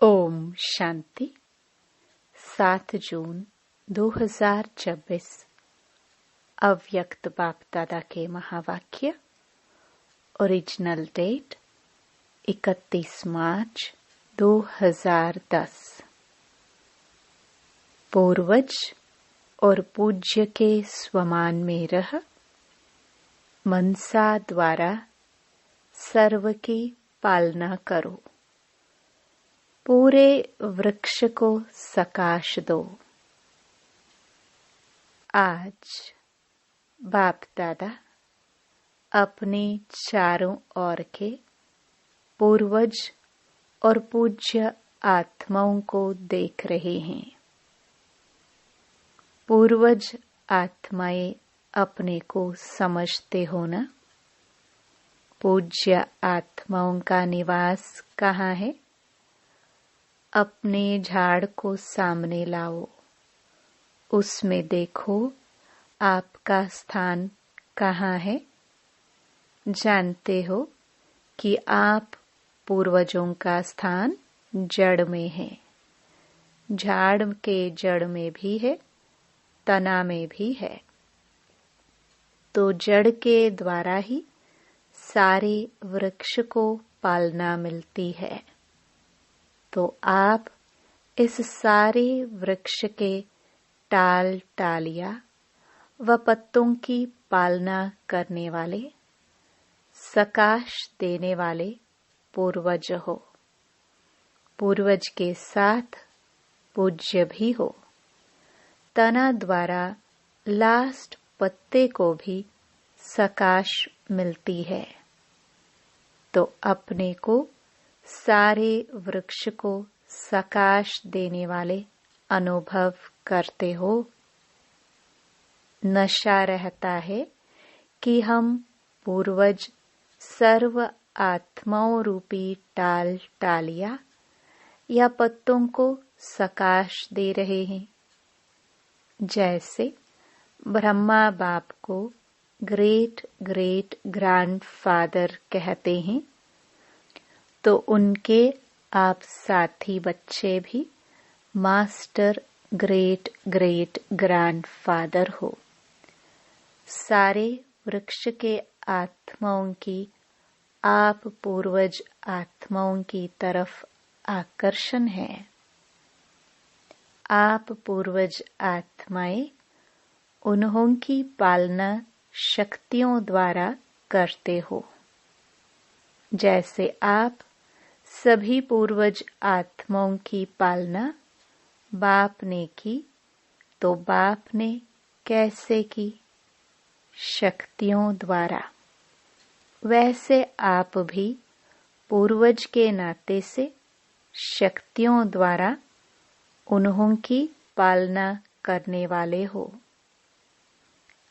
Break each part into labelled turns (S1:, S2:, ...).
S1: ओम शांति। 7 जून 2026 अव्यक्त बाप दादा के महावाक्य। ओरिजिनल डेट 31 मार्च 2010। पूर्वज और पूज्य के स्वमान में रह मनसा द्वारा सर्व की पालना करो। पूरे वृक्ष को सकाश दो। आज बाप दादा अपने चारों ओर के पूर्वज और पूज्य आत्माओं को देख रहे हैं। पूर्वज आत्माएं अपने को समझते हो ना? पूज्य आत्माओं का निवास कहाँ है? अपने झाड़ को सामने लाओ, उसमें देखो आपका स्थान कहाँ है। जानते हो कि आप पूर्वजों का स्थान जड़ में है। झाड़ के जड़ में भी है, तना में भी है। तो जड़ के द्वारा ही सारे वृक्ष को पालना मिलती है। तो आप इस सारे वृक्ष के टाल टालिया व पत्तों की पालना करने वाले, सकाश देने वाले पूर्वज हो। पूर्वज के साथ पूज्य भी हो। तना द्वारा लास्ट पत्ते को भी सकाश मिलती है। तो अपने को सारे वृक्ष को सकाश देने वाले अनुभव करते हो। नशा रहता है कि हम पूर्वज सर्व आत्माओं रूपी टाल टालिया या पत्तों को सकाश दे रहे हैं। जैसे ब्रह्मा बाप को ग्रेट ग्रेट ग्रैंडफादर कहते हैं, तो उनके आप साथी बच्चे भी मास्टर ग्रेट ग्रेट ग्रैंडफादर हो। सारे वृक्ष के आत्माओं की आप पूर्वज आत्माओं की तरफ आकर्षण है। आप पूर्वज आत्माएं उन्हों की पालना शक्तियों द्वारा करते हो। जैसे आप सभी पूर्वज आत्माओं की पालना बाप ने की, तो बाप ने कैसे की? शक्तियों द्वारा। वैसे आप भी पूर्वज के नाते से शक्तियों द्वारा उन्हों की पालना करने वाले हो।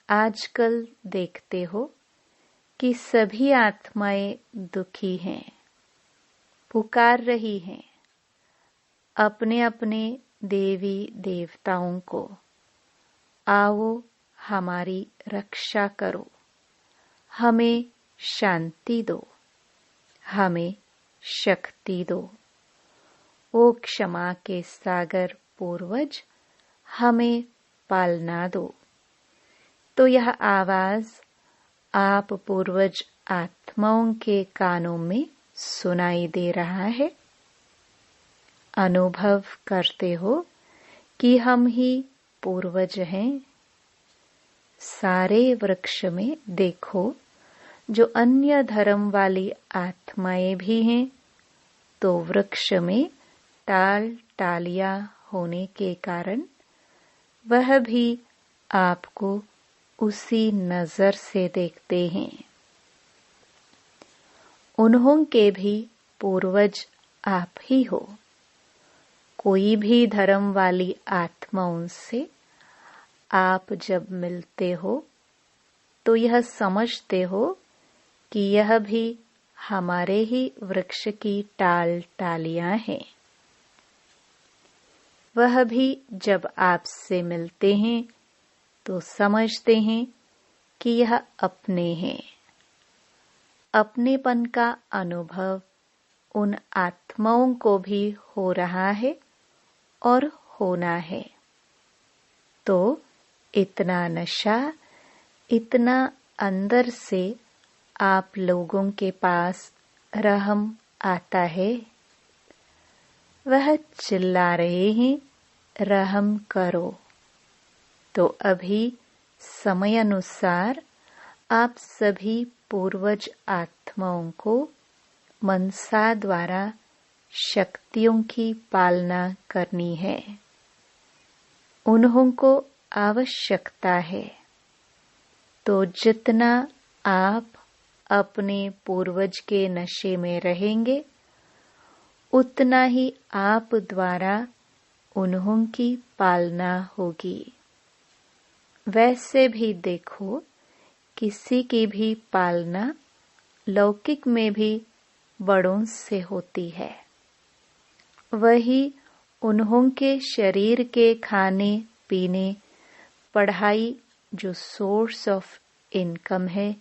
S1: आजकल देखते हो कि सभी आत्माएं दुखी हैं, पुकार रही हैं अपने अपने देवी देवताओं को, आओ हमारी रक्षा करो, हमें शांति दो, हमें शक्ति दो। ओ क्षमा के सागर पूर्वज, हमें पालना दो। तो यह आवाज आप पूर्वज आत्माओं के कानों में सुनाई दे रहा है। अनुभव करते हो कि हम ही पूर्वज हैं। सारे वृक्ष में देखो जो अन्य धर्म वाली आत्माएं भी हैं, तो वृक्ष में टाल टालिया होने के कारण वह भी आपको उसी नजर से देखते हैं। उन्हों के भी पूर्वज आप ही हो। कोई भी धर्म वाली आत्माओं से आप जब मिलते हो तो यह समझते हो कि यह भी हमारे ही वृक्ष की टाल टालियां हैं। वह भी जब आपसे मिलते हैं तो समझते हैं कि यह अपने हैं। अपनेपन का अनुभव उन आत्माओं को भी हो रहा है और होना है। तो इतना नशा, इतना अंदर से आप लोगों के पास रहम आता है। वह चिल्ला रहे हैं, रहम करो। तो अभी समय अनुसार आप सभी पूर्वज आत्माओं को मनसा द्वारा शक्तियों की पालना करनी है। उन्हों को आवश्यकता है। तो जितना आप अपने पूर्वज के नशे में रहेंगे, उतना ही आप द्वारा उन्हों की पालना होगी। वैसे भी देखो, किसी की भी पालना लौकिक में भी बड़ों से होती है। वही उन्हों के शरीर के खाने पीने, पढ़ाई जो सोर्स ऑफ इनकम है,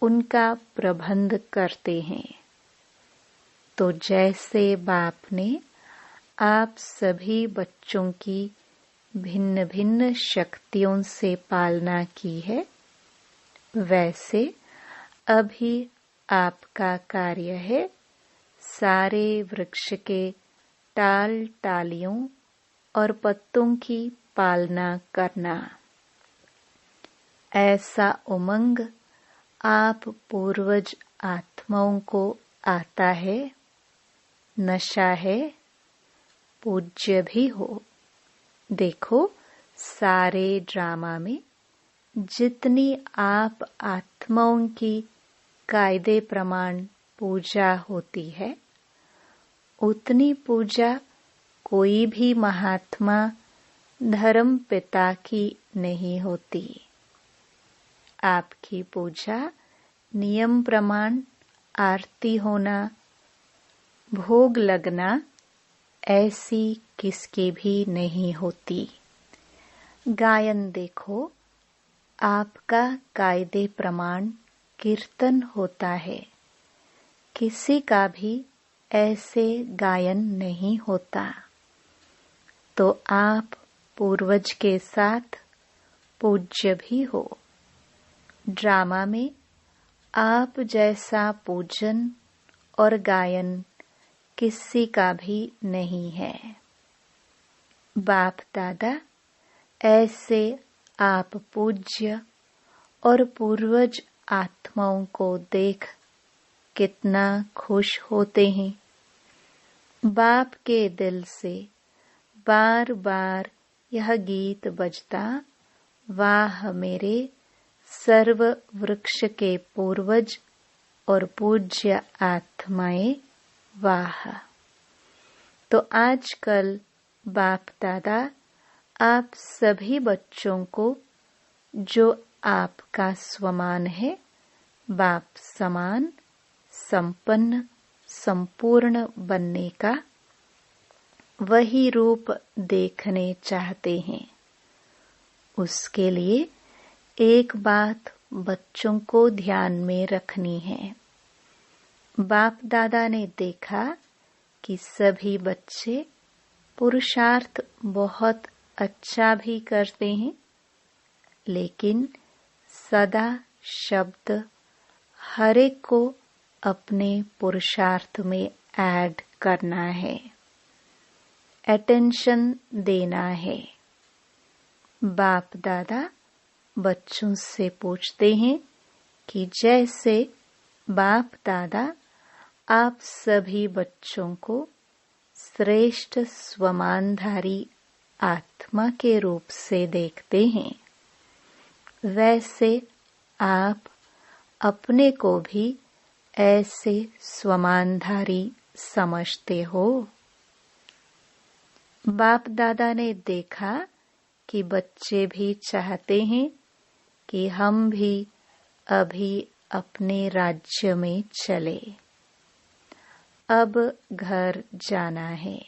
S1: उनका प्रबंध करते हैं। तो जैसे बाप ने आप सभी बच्चों की भिन्न भिन्न शक्तियों से पालना की है, वैसे अभी आपका कार्य है सारे वृक्ष के टाल टालियों और पत्तों की पालना करना। ऐसा उमंग आप पूर्वज आत्माओं को आता है। नशा है, पूज्य भी हो। देखो, सारे ड्रामा में जितनी आप आत्माओं की कायदे प्रमाण पूजा होती है, उतनी पूजा कोई भी महात्मा धर्म पिता की नहीं होती। आपकी पूजा नियम प्रमाण, आरती होना, भोग लगना, ऐसी किसकी भी नहीं होती। गायन देखो, आपका कायदे प्रमाण कीर्तन होता है। किसी का भी ऐसे गायन नहीं होता। तो आप पूर्वज के साथ पूज्य भी हो। ड्रामा में आप जैसा पूजन और गायन किसी का भी नहीं है। बाप दादा ऐसे आप पूज्य और पूर्वज आत्माओं को देख कितना खुश होते हैं। बाप के दिल से बार बार यह गीत बजता, वाह मेरे सर्व वृक्ष के पूर्वज और पूज्य आत्माएं, वाह। तो आजकल बाप दादा आप सभी बच्चों को जो आपका स्वमान है, बाप समान, संपन्न, संपूर्ण बनने का वही रूप देखने चाहते हैं। उसके लिए एक बात बच्चों को ध्यान में रखनी है। बाप दादा ने देखा कि सभी बच्चे पुरुषार्थ बहुत अच्छा भी करते हैं, लेकिन सदा शब्द हर एक को अपने पुरुषार्थ में ऐड करना है, अटेंशन देना है। बाप दादा बच्चों से पूछते हैं कि जैसे बाप दादा आप सभी बच्चों को श्रेष्ठ स्वमानधारी आत्मा के रूप से देखते हैं, वैसे आप अपने को भी ऐसे स्वमानधारी समझते हो। बाप दादा ने देखा कि बच्चे भी चाहते हैं कि हम भी अभी अपने राज्य में चले, अब घर जाना है।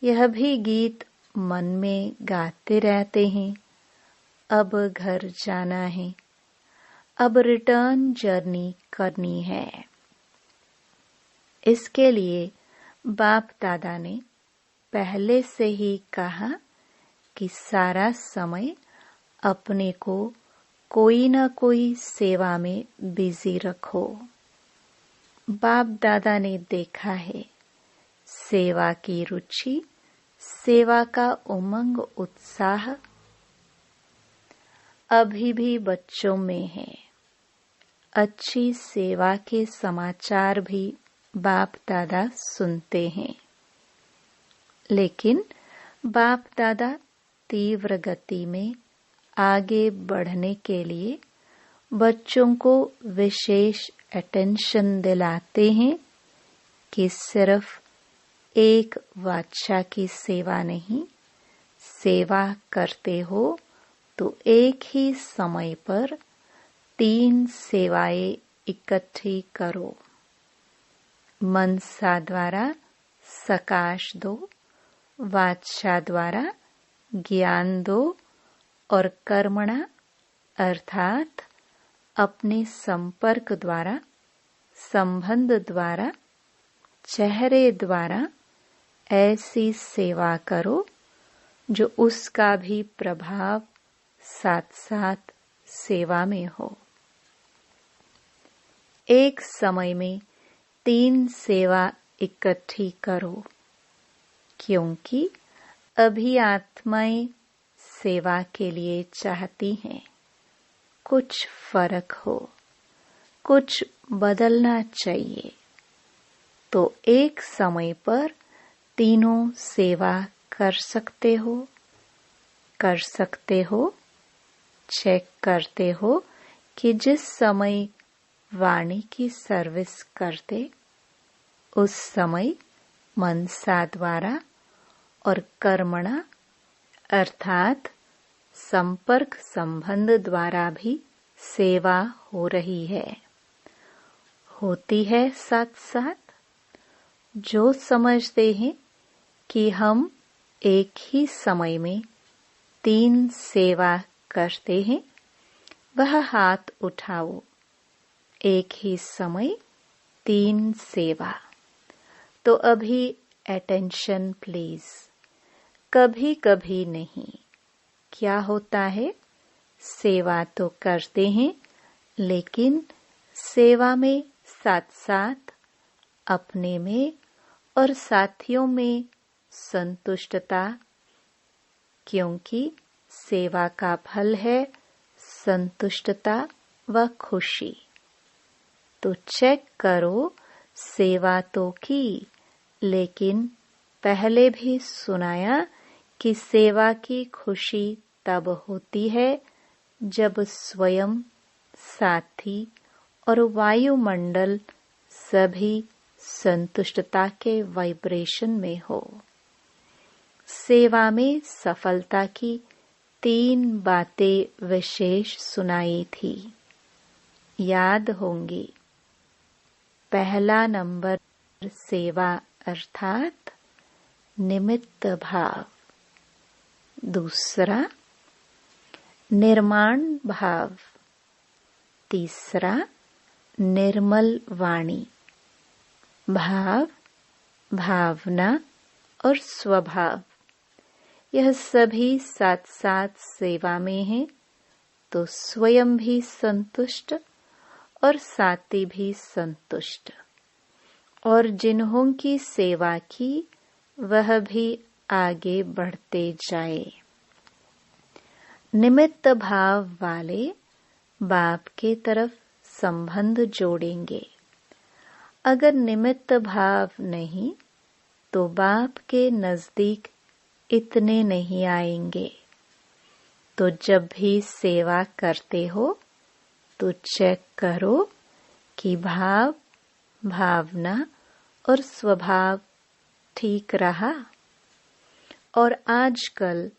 S1: यह भी गीत मन में गाते रहते हैं, अब घर जाना है, अब रिटर्न जर्नी करनी है। इसके लिए बाप दादा ने पहले से ही कहा कि सारा समय अपने को कोई न कोई सेवा में बिजी रखो। बाप दादा ने देखा है सेवा की रुचि, सेवा का उमंग, उत्साह अभी भी बच्चों में है। अच्छी सेवा के समाचार भी बाप दादा सुनते हैं, लेकिन बाप दादा तीव्र गति में आगे बढ़ने के लिए बच्चों को विशेष अटेंशन दिलाते हैं कि सिर्फ एक वाचा की सेवा नहीं, सेवा करते हो तो एक ही समय पर 3 सेवाएं इकट्ठी करो। मनसा द्वारा सकाश दो, वाचा द्वारा ज्ञान दो और कर्मणा अर्थात अपने संपर्क द्वारा, संबंध द्वारा, चेहरे द्वारा ऐसी सेवा करो जो उसका भी प्रभाव साथ साथ सेवा में हो। एक समय में 3 सेवा इकट्ठी करो, क्योंकि अभी आत्माएं सेवा के लिए चाहती हैं कुछ फर्क हो, कुछ बदलना चाहिए। तो एक समय पर तीनों सेवा कर सकते हो। चेक करते हो कि जिस समय वाणी की सर्विस करते उस समय मनसा द्वारा और कर्मणा अर्थात संपर्क संबंध द्वारा भी सेवा हो रही है, होती है साथ साथ। जो समझते हैं कि हम एक ही समय में 3 सेवा करते हैं, वह हाथ उठाओ। एक ही समय 3 सेवा। तो अभी अटेंशन प्लीज। कभी कभी नहीं। क्या होता है, सेवा तो करते हैं, लेकिन सेवा में साथ साथ अपने में और साथियों में संतुष्टता, क्योंकि सेवा का फल है संतुष्टता व खुशी। तो चेक करो, सेवा तो की, लेकिन पहले भी सुनाया कि सेवा की खुशी तब होती है जब स्वयं, साथी और वायुमंडल सभी संतुष्टता के वाइब्रेशन में हो। सेवा में सफलता की 3 बातें विशेष सुनाई थी, याद होंगी। पहला नंबर सेवा अर्थात निमित्त भाव, दूसरा निर्माण भाव, तीसरा निर्मल वाणी। भाव, भावना और स्वभाव, यह सभी साथ साथ सेवा में हैं, तो स्वयं भी संतुष्ट और साथी भी संतुष्ट, और जिन्हों की सेवा की वह भी आगे बढ़ते जाए। निमित्त भाव वाले बाप के तरफ संबंध जोड़ेंगे। अगर निमित्त भाव नहीं तो बाप के नजदीक इतने नहीं आएंगे। तो जब भी सेवा करते हो तो चेक करो कि भाव, भावना और स्वभाव ठीक रहा। और आजकल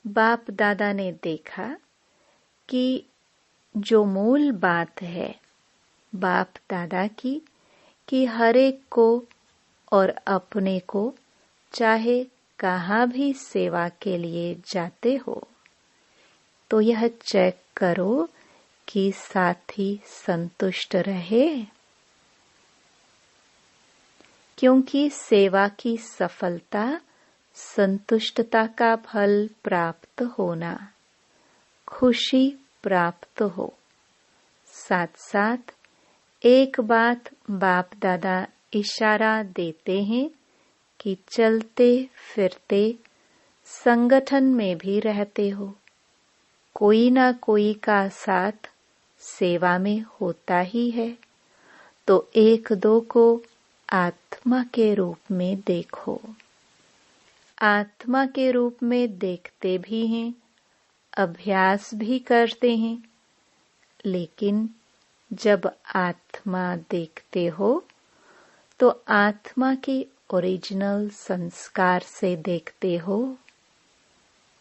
S1: बाप दादा ने देखा कि जो मूल बात है बाप दादा की, कि हर एक को और अपने को चाहे कहाँ भी सेवा के लिए जाते हो तो यह चेक करो कि साथी संतुष्ट रहे। क्योंकि सेवा की सफलता संतुष्टता का फल प्राप्त होना, खुशी प्राप्त हो। साथ साथ एक बात बाप दादा इशारा देते हैं कि चलते फिरते संगठन में भी रहते हो, कोई ना कोई का साथ सेवा में होता ही है, तो एक दो को आत्मा के रूप में देखो। आत्मा के रूप में देखते भी हैं, अभ्यास भी करते हैं, लेकिन जब आत्मा देखते हो तो आत्मा के ओरिजिनल संस्कार से देखते हो,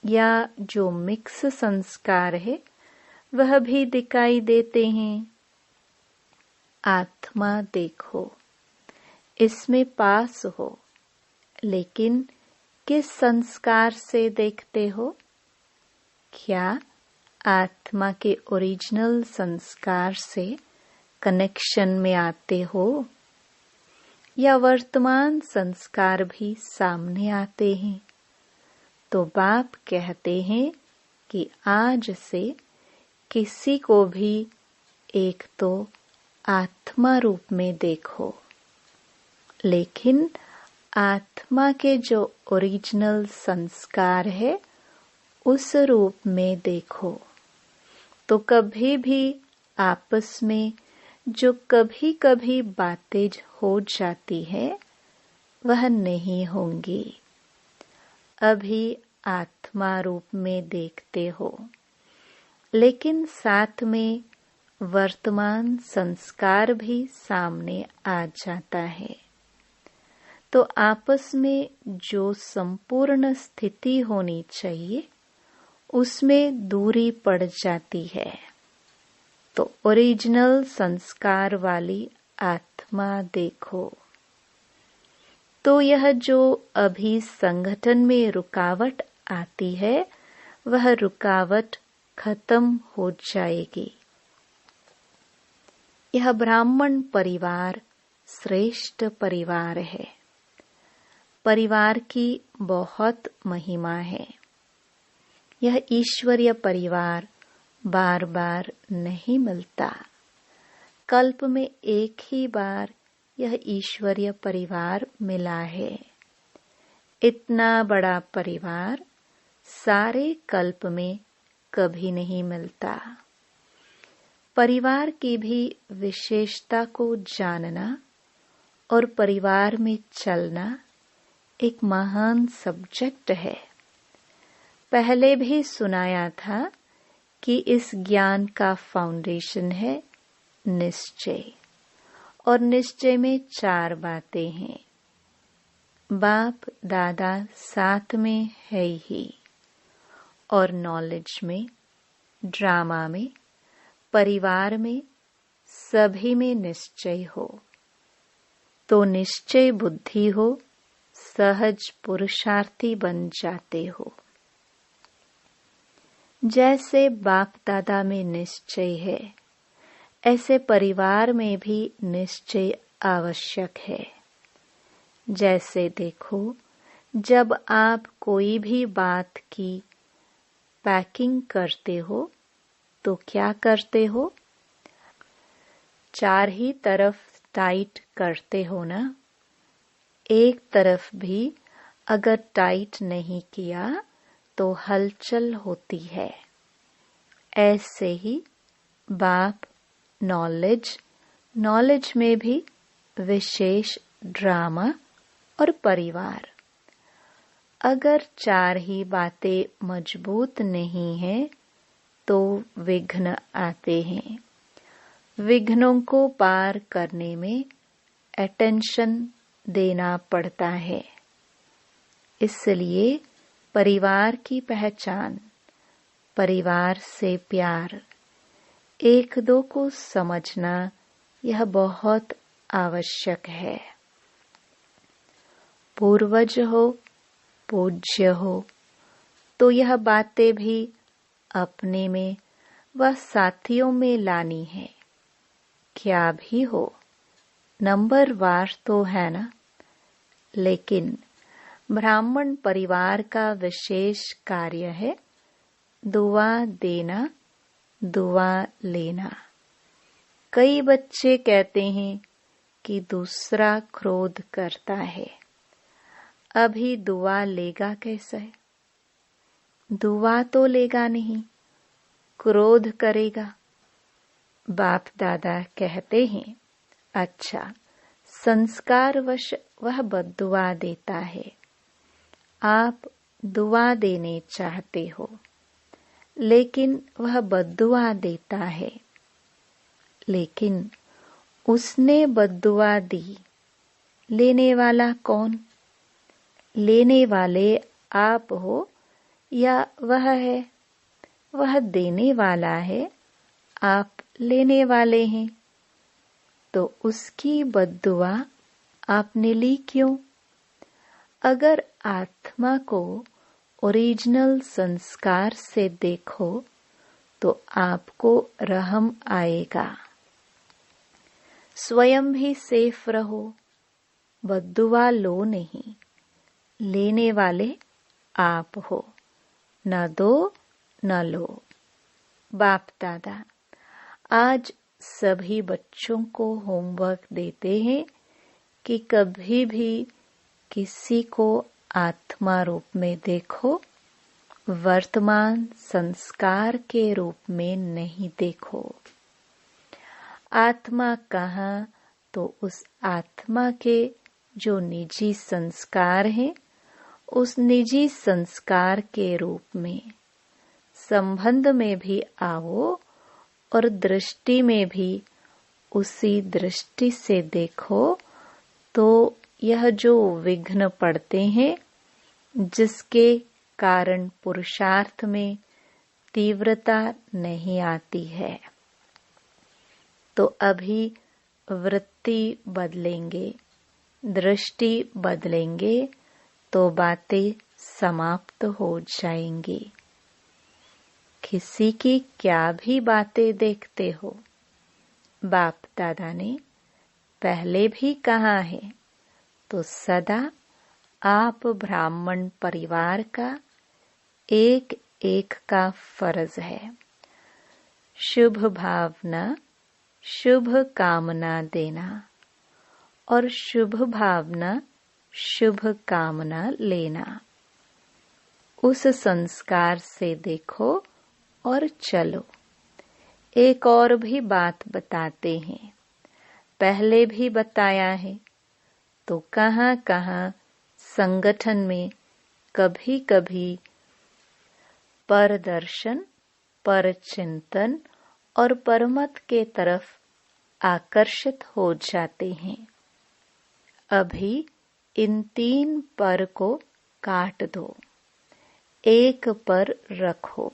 S1: या जो मिक्स संस्कार है वह भी दिखाई देते हैं। आत्मा देखो, इसमें पास हो, लेकिन किस संस्कार से देखते हो? क्या आत्मा के ओरिजिनल संस्कार से कनेक्शन में आते हो, या वर्तमान संस्कार भी सामने आते हैं? तो बाप कहते हैं कि आज से किसी को भी एक तो आत्मा रूप में देखो, लेकिन आत्मा के जो ओरिजिनल संस्कार है उस रूप में देखो। तो कभी भी आपस में जो कभी कभी बातें हो जाती है वह नहीं होंगी। अभी आत्मा रूप में देखते हो, लेकिन साथ में वर्तमान संस्कार भी सामने आ जाता है। तो आपस में जो संपूर्ण स्थिति होनी चाहिए उसमें दूरी पड़ जाती है। तो ओरिजिनल संस्कार वाली आत्मा देखो। तो यह जो अभी संगठन में रुकावट आती है वह रुकावट खत्म हो जाएगी। यह ब्राह्मण परिवार श्रेष्ठ परिवार है। परिवार की बहुत महिमा है। यह ईश्वरीय परिवार बार बार नहीं मिलता। कल्प में एक ही बार यह ईश्वरीय परिवार मिला है। इतना बड़ा परिवार सारे कल्प में कभी नहीं मिलता। परिवार की भी विशेषता को जानना और परिवार में चलना एक महान सब्जेक्ट है। पहले भी सुनाया था कि इस ज्ञान का फाउंडेशन है निश्चय, और निश्चय में 4 बातें हैं। बाप दादा साथ में है ही, और नॉलेज में, ड्रामा में, परिवार में, सभी में निश्चय हो। तो निश्चय बुद्धि हो, सहज पुरुषार्थी बन जाते हो। जैसे बाप दादा में निश्चय है, ऐसे परिवार में भी निश्चय आवश्यक है। जैसे देखो, जब आप कोई भी बात की पैकिंग करते हो तो क्या करते हो? 4 ही तरफ टाइट करते हो ना। एक तरफ भी अगर टाइट नहीं किया तो हलचल होती है। ऐसे ही बाप नॉलेज में भी विशेष ड्रामा और परिवार। अगर 4 ही बातें मजबूत नहीं है तो विघ्न आते हैं। विघ्नों को पार करने में अटेंशन देना पड़ता है। इसलिए परिवार की पहचान, परिवार से प्यार, एक दो को समझना, यह बहुत आवश्यक है। पूर्वज हो, पूज्य हो, तो यह बातें भी अपने में व साथियों में लानी है। क्या भी हो, नंबर वार तो है ना, लेकिन ब्राह्मण परिवार का विशेष कार्य है दुआ देना, दुआ लेना। कई बच्चे कहते हैं कि दूसरा क्रोध करता है, अभी दुआ लेगा कैसे? दुआ तो लेगा नहीं, क्रोध करेगा। बाप दादा कहते हैं, अच्छा, संस्कारवश वह बद्दुआ देता है, आप दुआ देने चाहते हो, लेकिन वह बद्दुआ देता है। लेकिन उसने बद्दुआ दी, लेने वाला कौन? लेने वाले आप हो या वह है? वह देने वाला है, आप लेने वाले हैं। तो उसकी बद्दुआ आपने ली क्यों? अगर आत्मा को ओरिजिनल संस्कार से देखो तो आपको रहम आएगा। स्वयं भी सेफ रहो, बद्दुआ लो नहीं, लेने वाले आप हो, न दो न लो। बाप दादा आज सभी बच्चों को होमवर्क देते हैं कि कभी भी किसी को आत्मा रूप में देखो, वर्तमान संस्कार के रूप में नहीं देखो। आत्मा कहाँ तो उस आत्मा के जो निजी संस्कार हैं, उस निजी संस्कार के रूप में संबंध में भी आओ और दृष्टि में भी उसी दृष्टि से देखो। तो यह जो विघ्न पड़ते हैं, जिसके कारण पुरुषार्थ में तीव्रता नहीं आती है, तो अभी वृत्ति बदलेंगे, दृष्टि बदलेंगे तो बातें समाप्त हो जाएंगी। किसी की क्या भी बातें देखते हो, बाप दादा ने पहले भी कहा है, तो सदा आप ब्राह्मण परिवार का एक एक का फर्ज है। शुभ भावना, शुभ कामना देना और शुभ भावना, शुभ कामना लेना। उस संस्कार से देखो और चलो। एक और भी बात बताते हैं, पहले भी बताया है, तो कहाँ कहाँ संगठन में कभी कभी परदर्शन, परचिंतन और परमत के तरफ आकर्षित हो जाते हैं। अभी इन 3 पर को काट दो, एक पर रखो।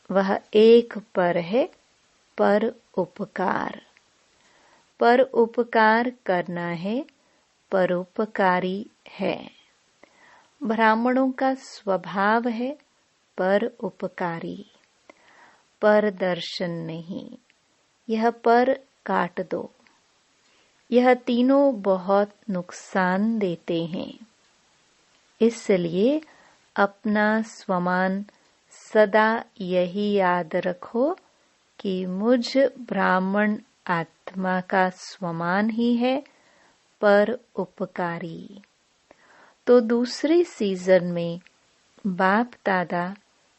S1: वह एक पर है पर उपकार। पर उपकार करना है, परोपकारी है। ब्राह्मणों का स्वभाव है पर उपकारी, पर दर्शन नहीं। यह पर काट दो। यह तीनों बहुत नुकसान देते हैं। इसलिए अपना स्वमान सदा यही याद रखो कि मुझ ब्राह्मण आत्मा का स्वमान ही है पर उपकारी। तो दूसरे सीजन में बाप दादा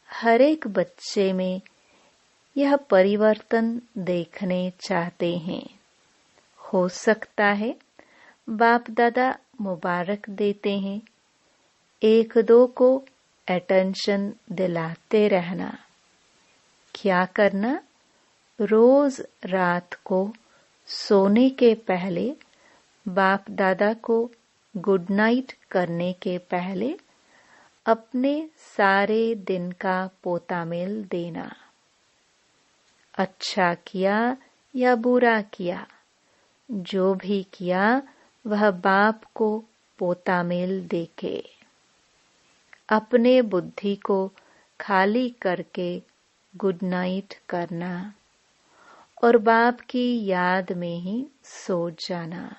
S1: हर एक बच्चे में यह परिवर्तन देखने चाहते हैं। हो सकता है बाप दादा मुबारक देते हैं, 1-2 को अटेंशन दिलाते रहना। क्या करना? रोज रात को सोने के पहले, बाप दादा को गुड नाइट करने के पहले अपने सारे दिन का पोतामेल देना। अच्छा किया या बुरा किया, जो भी किया वह बाप को पोतामेल देके। अपने बुद्धि को खाली करके गुड नाइट करना और बाप की याद में ही सो जाना।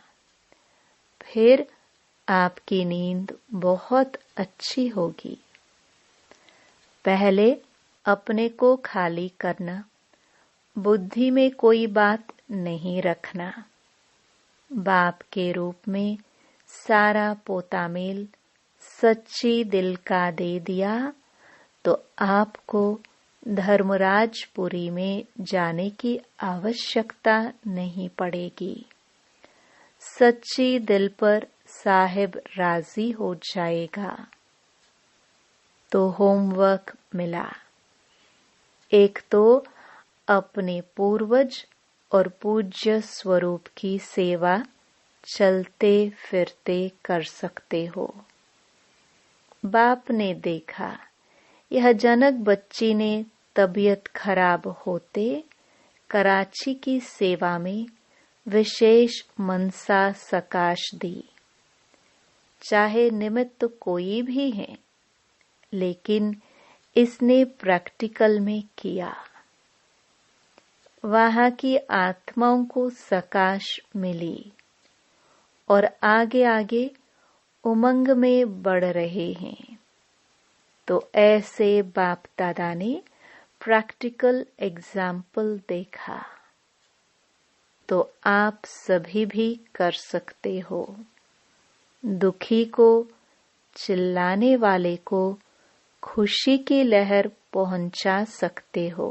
S1: फिर आपकी नींद बहुत अच्छी होगी। पहले अपने को खाली करना, बुद्धि में कोई बात नहीं रखना। बाप के रूप में सारा पोतामेल सच्ची दिल का दे दिया तो आपको धर्मराजपुरी में जाने की आवश्यकता नहीं पड़ेगी। सच्ची दिल पर साहिब राजी हो जाएगा। तो होमवर्क मिला। एक तो अपने पूर्वज और पूज्य स्वरूप की सेवा चलते फिरते कर सकते हो। बाप ने देखा यह जनक बच्ची ने तबीयत खराब होते कराची की सेवा में विशेष मनसा सकाश दी। चाहे निमित्त कोई भी है, लेकिन इसने प्रैक्टिकल में किया। वहां की आत्माओं को सकाश मिली और आगे आगे उमंग में बढ़ रहे हैं। तो ऐसे बाप दादा ने प्रैक्टिकल एग्जाम्पल देखा। तो आप सभी भी कर सकते हो। दुखी को, चिल्लाने वाले को खुशी की लहर पहुंचा सकते हो।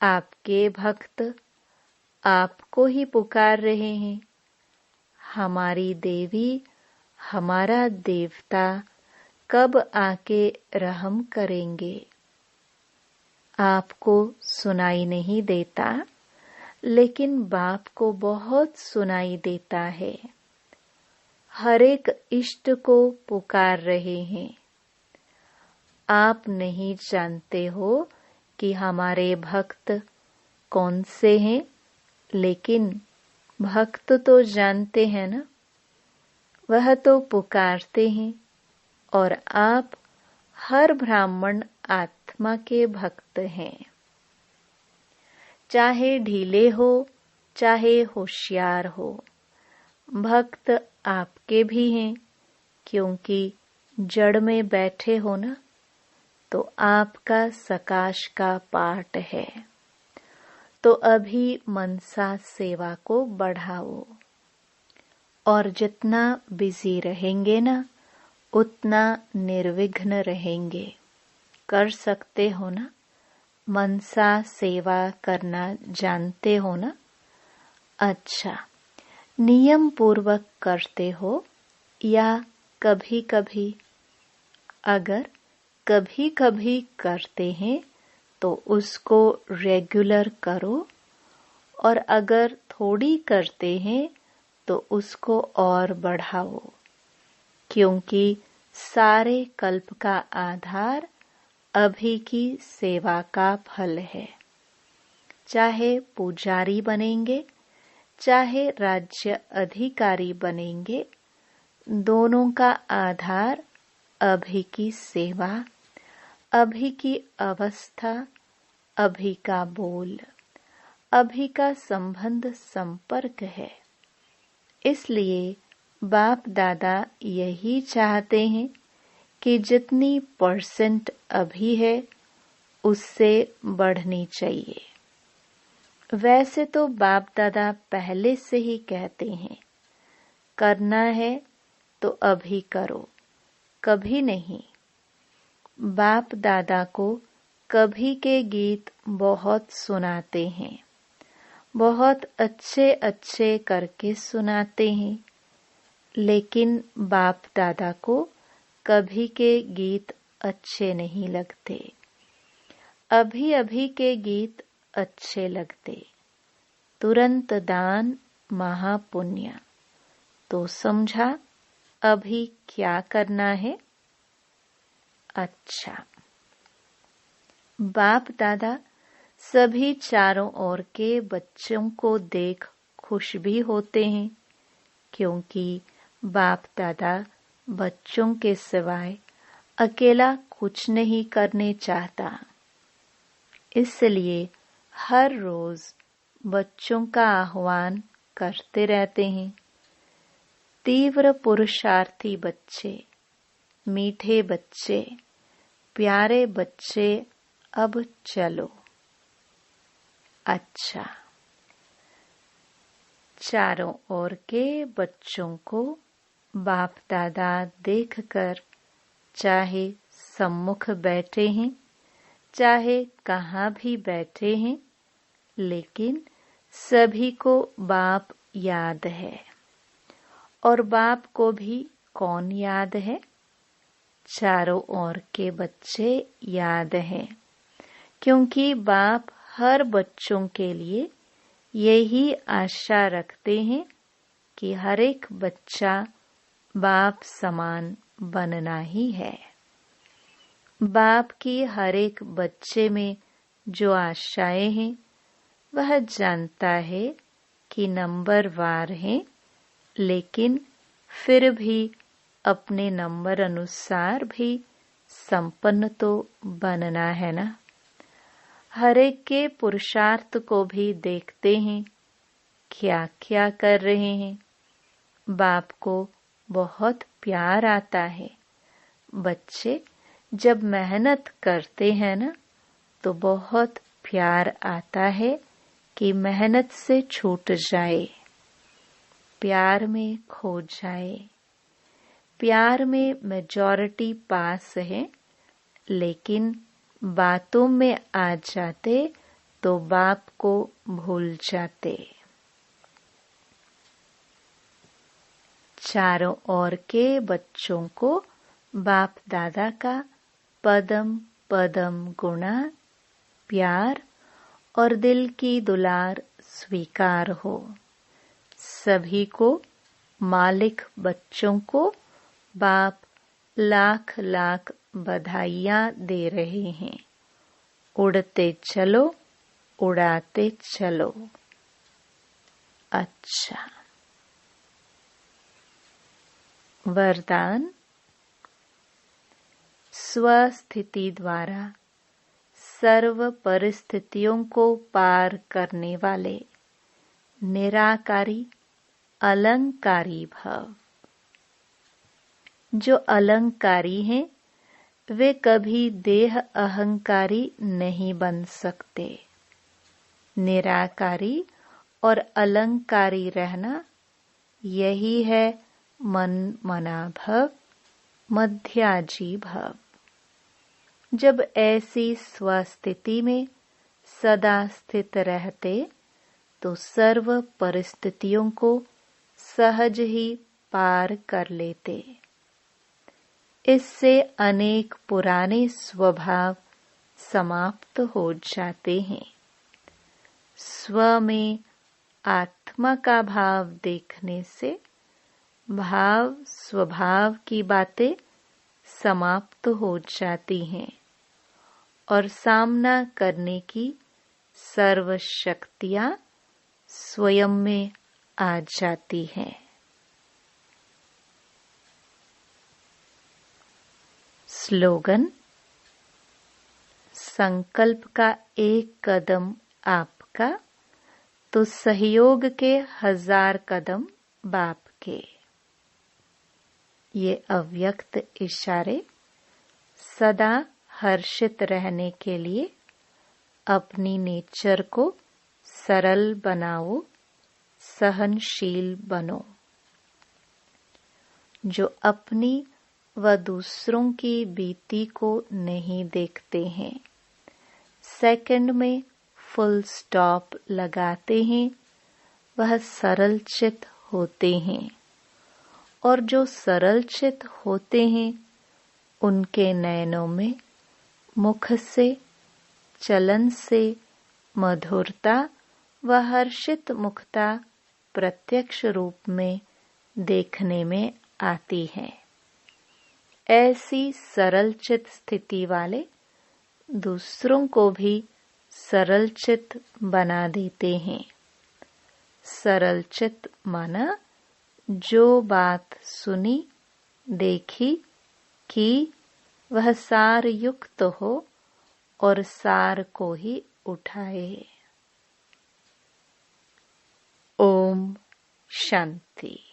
S1: आपके भक्त आपको ही पुकार रहे हैं, हमारी देवी, हमारा देवता कब आके रहम करेंगे। आपको सुनाई नहीं देता, लेकिन बाप को बहुत सुनाई देता है। हर एक इष्ट को पुकार रहे हैं। आप नहीं जानते हो कि हमारे भक्त कौन से हैं, लेकिन भक्त तो जानते हैं ना। वह तो पुकारते हैं और आप हर ब्राह्मण आत्मा के भक्त हैं। चाहे ढीले हो, चाहे होशियार हो, भक्त आपके भी हैं, क्योंकि जड़ में बैठे हो ना, तो आपका सकाश का पाठ है। तो अभी मनसा सेवा को बढ़ाओ और जितना बिजी रहेंगे ना, उतना निर्विघ्न रहेंगे। कर सकते हो ना? मनसा सेवा करना जानते हो ना? अच्छा, नियम पूर्वक करते हो या कभी कभी? अगर कभी कभी करते हैं तो उसको रेगुलर करो, और अगर थोड़ी करते हैं तो उसको और बढ़ाओ, क्योंकि सारे कल्प का आधार अभी की सेवा का फल है। चाहे पुजारी बनेंगे, चाहे राज्य अधिकारी बनेंगे, दोनों का आधार अभी की सेवा, अभी की अवस्था, अभी का बोल, अभी का संबंध संपर्क है। इसलिए बाप दादा यही चाहते हैं कि जितनी परसेंट अभी है उससे बढ़नी चाहिए। वैसे तो बाप दादा पहले से ही कहते हैं, करना है तो अभी करो, कभी नहीं। बाप दादा को कभी के गीत बहुत सुनाते हैं, बहुत अच्छे अच्छे करके सुनाते हैं, लेकिन बाप दादा को कभी के गीत अच्छे नहीं लगते। अभी अभी के गीत अच्छे लगते। तुरंत दान महापुण्य। तो समझा अभी क्या करना है? अच्छा, बाप दादा सभी चारों ओर के बच्चों को देख खुश भी होते हैं, क्योंकि बाप दादा बच्चों के सिवाय अकेला कुछ नहीं करने चाहता। इसलिए हर रोज बच्चों का आह्वान करते रहते हैं। तीव्र पुरुषार्थी बच्चे, मीठे बच्चे, प्यारे बच्चे, अब चलो। अच्छा, चारों ओर के बच्चों को बाप दादा देखकर, चाहे सम्मुख बैठे हैं, चाहे कहाँ भी बैठे हैं, लेकिन सभी को बाप याद है। और बाप को भी कौन याद है? चारों ओर के बच्चे याद हैं, क्योंकि बाप हर बच्चों के लिए यही आशा रखते हैं कि हर एक बच्चा बाप समान बनना ही है। बाप की हर एक बच्चे में जो आशाएं हैं, वह जानता है कि नंबर वार हैं, लेकिन फिर भी अपने नंबर अनुसार भी संपन्न तो बनना है ना। हर एक के पुरुषार्थ को भी देखते हैं, क्या क्या कर रहे हैं। बाप को बहुत प्यार आता है। बच्चे जब मेहनत करते हैं ना, तो बहुत प्यार आता है कि मेहनत से छूट जाए, प्यार में खो जाए। प्यार में मेजॉरिटी पास है, लेकिन बातों में आ जाते तो बाप को भूल जाते। चारों ओर के बच्चों को बाप दादा का पदम पदम गुणा, प्यार और दिल की दुलार स्वीकार हो। सभी को, मालिक बच्चों को बाप लाख लाख बधाइयाँ दे रहे हैं। उड़ते चलो, उड़ाते चलो। अच्छा, वरदान। स्वस्थिति द्वारा सर्व परिस्थितियों को पार करने वाले निराकारी अलंकारी भव। जो अलंकारी हैं, वे कभी देह अहंकारी नहीं बन सकते। निराकारी और अलंकारी रहना, यही है मन मना भव, मध्याजी भव। जब ऐसी स्वस्थिति में सदा स्थित रहते, तो सर्व परिस्थितियों को सहज ही पार कर लेते। इससे अनेक पुराने स्वभाव समाप्त हो जाते हैं। स्व में आत्मा का भाव देखने से भाव स्वभाव की बातें समाप्त हो जाती हैं और सामना करने की सर्व शक्तियां स्वयं में आ जाती हैं। स्लोगन। संकल्प का एक कदम आपका, तो सहयोग के 1000 कदम बाप के। ये अव्यक्त इशारे सदा हर्षित रहने के लिए अपनी नेचर को सरल बनाओ, सहनशील बनो। जो अपनी व दूसरों की बीती को नहीं देखते हैं, सेकंड में फुल स्टॉप लगाते हैं, वह सरल चित होते हैं। और जो सरल चित होते हैं, उनके नयनों में मुख से, चलन से मधुरता व हर्षित मुखता प्रत्यक्ष रूप में देखने में आती है। ऐसी सरल चित स्थिति वाले दूसरों को भी सरल चित बना देते हैं। सरल चित माना जो बात सुनी, देखी, की, वह सार युक्त हो और सार को ही उठाए। ओम शांति।